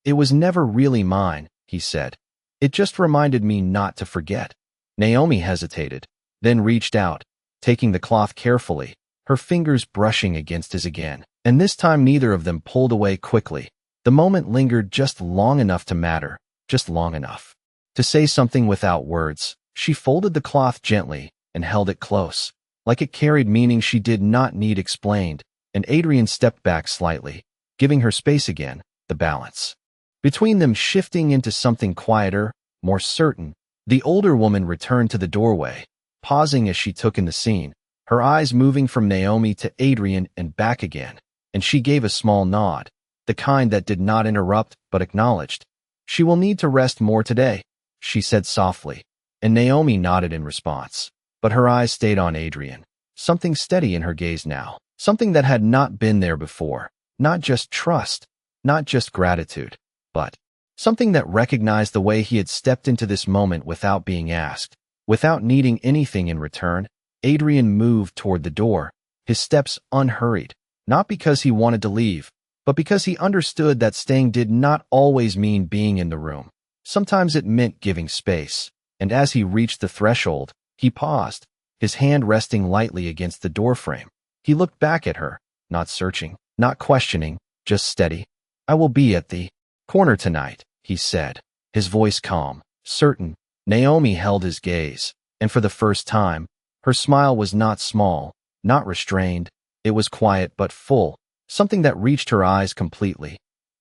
"It was never really mine," he said. "It just reminded me not to forget." Naomi hesitated, then reached out, taking the cloth carefully, her fingers brushing against his again. And this time neither of them pulled away quickly. The moment lingered just long enough to matter, just long enough to say something without words. She folded the cloth gently and held it close, like it carried meaning she did not need explained, and Adrian stepped back slightly, giving her space again, the balance between them shifting into something quieter, more certain. The older woman returned to the doorway, pausing as she took in the scene, her eyes moving from Naomi to Adrian and back again, and she gave a small nod, the kind that did not interrupt but acknowledged. "She will need to rest more today," she said softly, and Naomi nodded in response, but her eyes stayed on Adrian, something steady in her gaze now, something that had not been there before, not just trust, not just gratitude, but something that recognized the way he had stepped into this moment without being asked, without needing anything in return. Adrian moved toward the door, his steps unhurried, not because he wanted to leave, but because he understood that staying did not always mean being in the room. Sometimes it meant giving space, and as he reached the threshold, he paused, his hand resting lightly against the doorframe. He looked back at her, not searching, not questioning, just steady. "I will be at the corner tonight," he said, his voice calm, certain. Naomi held his gaze, and for the first time, her smile was not small, not restrained. It was quiet but full, something that reached her eyes completely.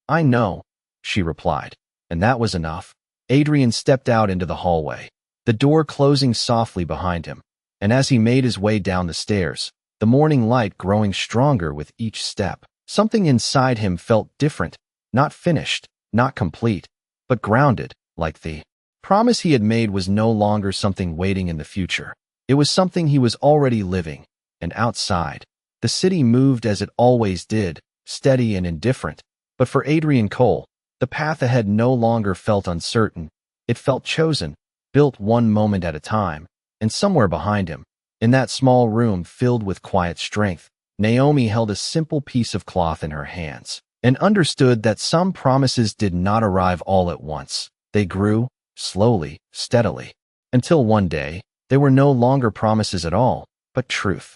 "I know," she replied, and that was enough. Adrian stepped out into the hallway, the door closing softly behind him, and as he made his way down the stairs, the morning light growing stronger with each step, something inside him felt different, Not finished, not complete, but grounded, like the promise he had made was no longer something waiting in the future. It was something he was already living, and outside, the city moved as it always did, steady and indifferent. But for Adrian Cole, the path ahead no longer felt uncertain. It felt chosen, built one moment at a time, and somewhere behind him, in that small room filled with quiet strength, Naomi held a simple piece of cloth in her hands and understood that some promises did not arrive all at once. They grew, slowly, steadily, until one day, they were no longer promises at all, but truth.